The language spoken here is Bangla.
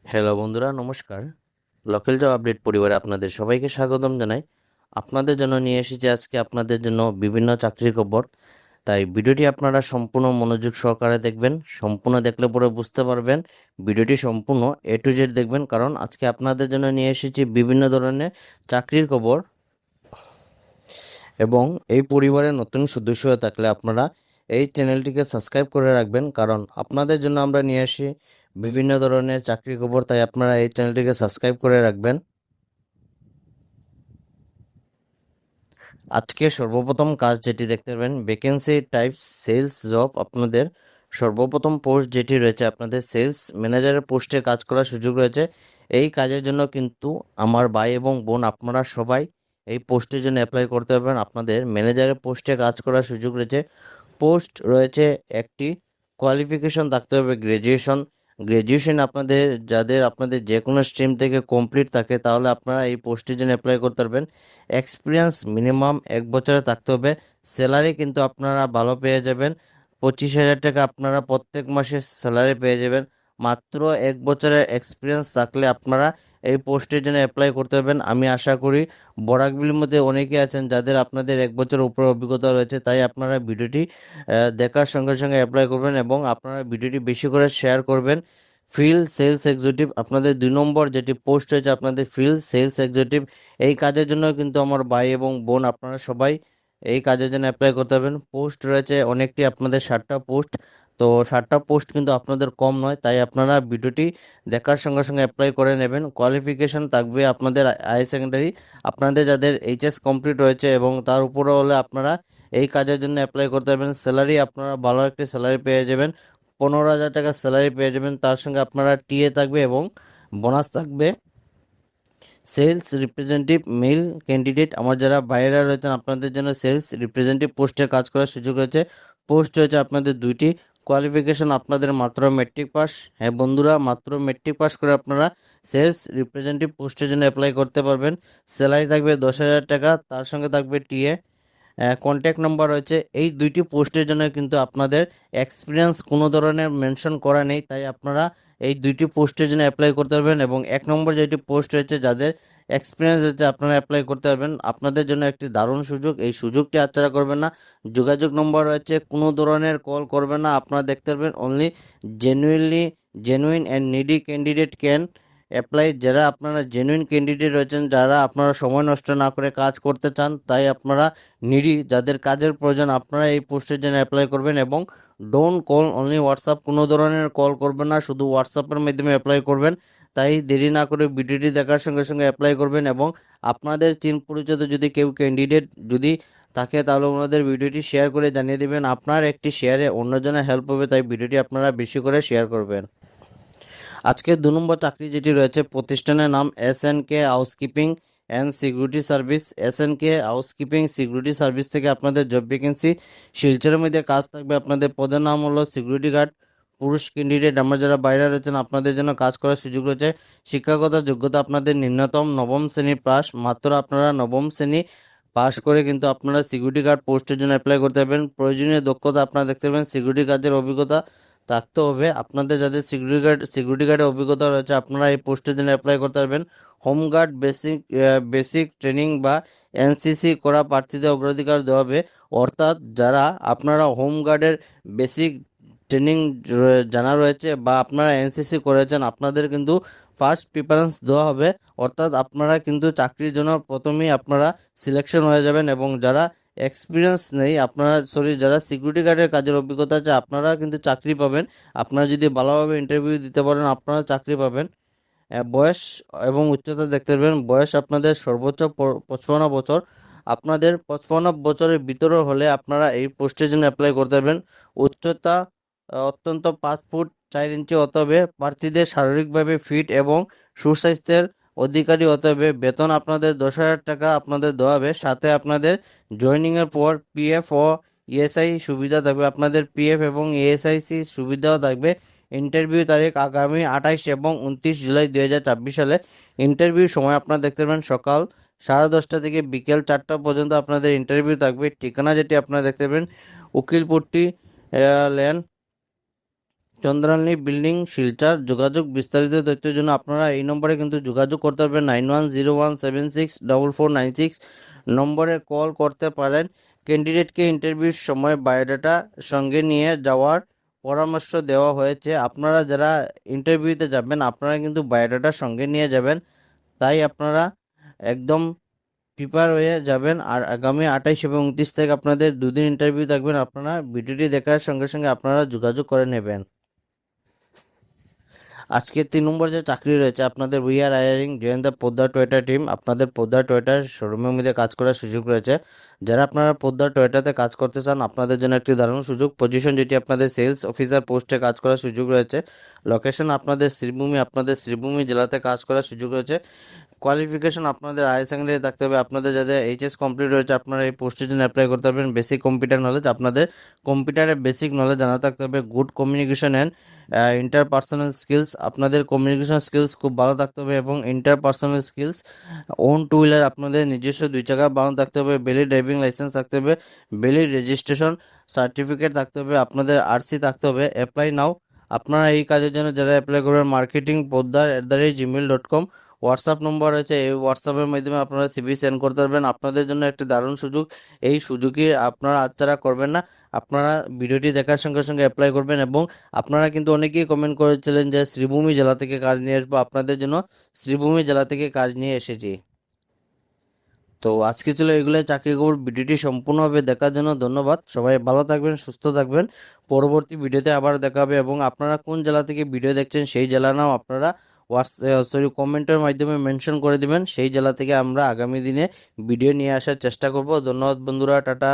হ্যালো বন্ধুরা, নমস্কার। লোকাল জব আপডেট পরিবারে আপনাদের সবাইকে স্বাগতম জানাই। আপনাদের জন্য নিয়ে এসেছি আজকে আপনাদের জন্য বিভিন্ন চাকরির খবর। তাই ভিডিওটি আপনারা সম্পূর্ণ মনোযোগ সহকারে দেখবেন। সম্পূর্ণ দেখলে পরে বুঝতে পারবেন। ভিডিওটি সম্পূর্ণ এ টু জেড দেখবেন, কারণ আজকে আপনাদের জন্য নিয়ে এসেছি বিভিন্ন ধরনের চাকরির খবর। এবং এই পরিবারের নতুন সদস্য হয়ে থাকলে আপনারা এই চ্যানেলটিকে সাবস্ক্রাইব করে রাখবেন, কারণ আপনাদের জন্য আমরা নিয়ে আসি বিভিন্ন ধরনের চাকরি খবর। তাই আপনারা এই চ্যানেলটিকে সাবস্ক্রাইব করে রাখবেন। আজকে সর্বপ্রথম কাজ যেটি দেখতে পাবেন, ভ্যাকেন্সি টাইপ সেলস জব। আপনাদের সর্বপ্রথম পোস্ট যেটি রয়েছে, আপনাদের সেলস ম্যানেজারের পোস্টে কাজ করার সুযোগ রয়েছে। এই কাজের জন্য কিন্তু আমার ভাই এবং বোন আপনারা সবাই এই পোস্টের জন্য অ্যাপ্লাই করতে পারবেন। আপনাদের ম্যানেজারের পোস্টে কাজ করার সুযোগ রয়েছে। পোস্ট রয়েছে একটি, কোয়ালিফিকেশন থাকতে হবে গ্র্যাজুয়েশন আপনাদের যে কোনো স্ট্রিম থেকে কমপ্লিট থাকে, তাহলে আপনারা এই পোস্টের জন্য অ্যাপ্লাই করতে পারবেন। এক্সপিরিয়েন্স মিনিমাম 1 বছরে থাকতে হবে। স্যালারি কিন্তু আপনারা ভালো পেয়ে যাবেন, 25,000 টাকা আপনারা প্রত্যেক মাসে স্যালারি পেয়ে যাবেন। মাত্র 1 বছরের এক্সপিরিয়েন্স থাকলে আপনারা এই পোস্টের জন্য অ্যাপ্লাই করতে পারবেন। আমি আশা করি বরাকবিলির মধ্যে অনেকে আছেন যাদের আপনাদের 1 বছরের উপরে অভিজ্ঞতা রয়েছে। তাই আপনারা ভিডিওটি দেখার সঙ্গে সঙ্গে অ্যাপ্লাই করবেন এবং আপনারা ভিডিওটি বেশি করে শেয়ার করবেন। ফিল্ড সেলস এক্সিকিউটিভ, আপনাদের 2 নম্বর যেটি পোস্ট হয়েছে, আপনাদের ফিল্ড সেলস এক্সিকিউটিভ। এই কাজের জন্য কিন্তু আমার ভাই এবং বোন আপনারা সবাই এই কাজের জন্য অ্যাপ্লাই করতে পারবেন। পোস্ট রয়েছে অনেকটি, আপনাদের 60টা পোস্ট। তো 60টা পোস্ট কিন্তু আপনাদের কম নয়, তাই আপনারা ভিডিওটি দেখার সঙ্গে সঙ্গে অ্যাপ্লাই করে নেবেন। কোয়ালিফিকেশন থাকবে আপনাদের হাই সেকেন্ডারি। আপনাদের যাদের এইচএস কমপ্লিট হয়েছে এবং তার উপরে হলে আপনারা এই কাজের জন্য অ্যাপ্লাই করতে পারবেন। স্যালারি আপনারা ভালো একটি স্যালারি পেয়ে যাবেন, 15,000 টাকা স্যালারি পেয়ে যাবেন। তার সঙ্গে আপনারা টিএ থাকবে এবং বোনাস থাকবে। সেলস রিপ্রেজেন্টেটিভ মেল ক্যান্ডিডেট, আমার যারা বাইরেরা রয়েছেন আপনাদের জন্য সেলস রিপ্রেজেন্টেটিভ পোস্টে কাজ করার সুযোগ রয়েছে। পোস্ট রয়েছে আপনাদের 2টি। কোয়ালিফিকেশন আপনাদের মাত্র মেট্রিক পাস। হ্যাঁ বন্ধুরা, মাত্র মেট্রিক পাস করে আপনারা সেলস রিপ্রেজেন্টেটিভ পোস্টের জন্য অ্যাপ্লাই করতে পারবেন। স্যালারি থাকবে 10,000 টাকা, তার সঙ্গে থাকবে টিএ। কন্ট্যাক্ট নাম্বার রয়েছে। এই 2টি পোস্টের জন্য কিন্তু আপনাদের এক্সপিরিয়েন্স কোনো ধরনের মেনশন করা নেই, তাই আপনারা এই 2টি পোস্টের জন্য অ্যাপ্লাই করতে পারবেন। এবং 1 নম্বর যেটি পোস্ট রয়েছে, যাদের এক্সপিরিয়েন্স হচ্ছে আপনারা অ্যাপ্লাই করতে পারবেন। আপনাদের জন্য একটি দারুণ সুযোগ, এই সুযোগটি হাতছাড়া করবেন না। যোগাযোগ নম্বর রয়েছে, কোনো ধরনের কল করবেন না। আপনারা দেখতে পারবেন only genuine and needy candidate can apply. যারা আপনারা জেনুইন ক্যান্ডিডেট রয়েছেন, যারা আপনারা সময় নষ্ট না করে কাজ করতে চান, তাই আপনারা নিডি, যাদের কাজের প্রয়োজন, আপনারা এই পোস্টের জন্য অ্যাপ্লাই করবেন। এবং ডোন্ট কল, অনলি হোয়াটসঅ্যাপ, কোনো ধরনের কল করবেন না, শুধু হোয়াটসঅ্যাপের মাধ্যমে অ্যাপ্লাই করবেন। তাই দেরি না করে ভিডিওটি দেখার সঙ্গে সঙ্গে অ্যাপ্লাই করবেন। এবং আপনাদের চিন পরিচিত যদি কেউ ক্যান্ডিডেট যদি থাকে, তাহলে ওনাদের ভিডিওটি শেয়ার করে জানিয়ে দেবেন। আপনার একটি শেয়ারে অন্যজনের হেল্প হবে, তাই ভিডিওটি আপনারা বেশি করে শেয়ার করবেন। আজকে 2 নম্বর চাকরি যেটি রয়েছে, প্রতিষ্ঠানের নাম SNK housekeeping and security service. SNK housekeeping security service থেকে আপনাদের জব ভ্যাকেন্সি। শিলচরের মধ্যে কাজ থাকবে। আপনাদের পদের নাম হলো সিকিউরিটি গার্ড। পুরুষ ক্যান্ডিডেট, আমরা যারা বাইরে রয়েছেন আপনাদের জন্য কাজ করার সুযোগ রয়েছে। শিক্ষাগত যোগ্যতা আপনাদের নিম্নতম নবম শ্রেণী পাস। মাত্র আপনারা নবম শ্রেণী পাস করে কিন্তু আপনারা সিকিউরিটি গার্ড পোস্টের জন্য অ্যাপ্লাই করতে পারবেন। প্রয়োজনীয় দক্ষতা আপনারা দেখতে পাবেন, সিকিউরিটি গার্ডের অভিজ্ঞতা থাকতে হবে। আপনাদের যাদের সিকিউরিটি গার্ডের অভিজ্ঞতা রয়েছে, আপনারা এই পোস্টের জন্য অ্যাপ্লাই করতে পারবেন। হোমগার্ড বেসিক ট্রেনিং বা এনসিসি করা প্রার্থীদের অগ্রাধিকার দেওয়া হবে। অর্থাৎ যারা আপনারা হোমগার্ডের বেসিক ট্রেনিং জানা রয়েছে বা আপনারা এনসিসি করেছেন, আপনাদের কিন্তু ফার্স্ট প্রিফারেন্স দেওয়া হবে। অর্থাৎ আপনারা কিন্তু চাকরির জন্য প্রথমেই আপনারা সিলেকশন হয়ে যাবেন। এবং যারা এক্সপিরিয়েন্স নেই, যারা সিকিউরিটি গার্ডের কাজের অভিজ্ঞতা আছে, আপনারা কিন্তু চাকরি পাবেন। আপনারা যদি ভালোভাবে ইন্টারভিউ দিতে পারেন, আপনারা চাকরি পাবেন। বয়স এবং উচ্চতা দেখতে পাবেন। বয়স আপনাদের সর্বোচ্চ 55 বছর। আপনাদের 55 বছরের ভিতরে হলে আপনারা এই পোস্টের জন্য অ্যাপ্লাই করতে পারবেন। উচ্চতা অত্যন্ত 5 ফুট 4 ইঞ্চি হতে হবে। প্রার্থীদের শারীরিকভাবে ফিট এবং সুস্বাস্থ্যের অধিকারী হতে হবে। বেতন আপনাদের 10,000 টাকা আপনাদের দেওয়া হবে। সাথে আপনাদের জয়েনিংয়ের পর পিএফ ও ইএসআই সুবিধা থাকবে। আপনাদের পিএফ এবং ইএসআইসি সুবিধাও থাকবে। ইন্টারভিউ তারিখ আগামী 28 এবং 29 জুলাই 2024 সালে। ইন্টারভিউ সময় আপনারা দেখতে পাবেন সকাল 10:30 থেকে বিকেল 4টা পর্যন্ত আপনাদের ইন্টারভিউ থাকবে। ঠিকানা যেটি আপনারা দেখতে পাবেন, উকিলপট্টি লেন চন্দ্রানী বিল্ডিং, শিলচর। যোগাযোগ বিস্তারিত তথ্যের জন্য আপনারা এই নম্বরে কিন্তু যোগাযোগ করতে পারবেন, 9101764496 নম্বরে কল করতে পারেন। ক্যান্ডিডেটকে ইন্টারভিউর সময় বায়োডাটা সঙ্গে নিয়ে যাওয়ার পরামর্শ দেওয়া হয়েছে। আপনারা যারা ইন্টারভিউতে যাবেন আপনারা কিন্তু বায়োডাটা সঙ্গে নিয়ে যাবেন, তাই আপনারা একদম প্রিপেয়ার হয়ে যাবেন। আর আগামী 28 এবং 29 তারিখ আপনাদের দুদিন ইন্টারভিউ থাকবেন, আপনারা ভিডিওটি দেখার সঙ্গে সঙ্গে আপনারা যোগাযোগ করে নেবেন। আজকে 3 নম্বর যে চাকরি রয়েছে আপনাদের, we are hiring join the Poddar Toyota team. আপনাদের পোদ্দার টয়োটার শোরুমের মধ্যে কাজ করার সুযোগ রয়েছে। যারা আপনারা পোদ্দার টয়োটাতে কাজ করতে চান আপনাদের জন্য একটি দারুণ সুযোগ। পজিশন যেটি আপনাদের সেলস অফিসার পোস্টে কাজ করার সুযোগ রয়েছে। লোকেশন আপনাদের শ্রীভূমি জেলাতে কাজ করার সুযোগ রয়েছে। কোয়ালিফিকেশন আপনাদের হায়ার সেকেন্ডারি থাকতে হবে। আপনাদের যাদের এইচএস কমপ্লিট রয়েছে আপনারা এই পোস্টের জন্য অ্যাপ্লাই করতে পারবেন। বেসিক কম্পিউটার নলেজ, আপনাদের কম্পিউটারের বেসিক নলেজ জানা থাকতে হবে। Good communication and interpersonal skills, আপনাদের কমিউনিকেশন স্কিলস খুব ভালো থাকতে হবে এবং interpersonal skills. Own two wheeler, আপনাদের নিজস্ব 2 চাকার বাহন থাকতে হবে। ভ্যালিড ড্রাইভিং লাইসেন্স থাকতে হবে। ভ্যালিড রেজিস্ট্রেশন সার্টিফিকেট থাকতে হবে। আপনাদের আরসি থাকতে হবে। অ্যাপ্লাই নাও। আপনারা এই কাজের জন্য যারা অ্যাপ্লাই করবেন marketingpoddar@gmail.com হোয়াটসঅ্যাপ নম্বর রয়েছে, এই হোয়াটসঅ্যাপের মাধ্যমে আপনারা সিভি সেন্ড করতে পারবেন। আপনাদের জন্য একটি দারুণ সুযোগ, এই সুযোগই আপনারা হাতছাড়া করবেন না। আপনারা ভিডিওটি দেখার সঙ্গে সঙ্গে অ্যাপ্লাই করবেন। এবং আপনারা কিন্তু অনেকেই কমেন্ট করেছিলেন যে শ্রীভূমি জেলা থেকে কাজ নিয়ে আসবো, আপনাদের জন্য শ্রীভূমি জেলা থেকে কাজ নিয়ে এসেছি। তো আজকে ছিল এগুলো চাকরি খবর। ভিডিওটি সম্পূর্ণভাবে দেখার জন্য ধন্যবাদ। সবাই ভালো থাকবেন, সুস্থ থাকবেন। পরবর্তী ভিডিওতে আবার দেখা হবে। এবং আপনারা কোন জেলা থেকে ভিডিও দেখছেন সেই জেলার নাম আপনারা কমেন্টের মাধ্যমে মেনশন করে দিবেন। সেই জেলা থেকে আমরা আগামী দিনে ভিডিও নিয়ে আসার চেষ্টা করব। ধন্যবাদ বন্ধুরা, টাটা।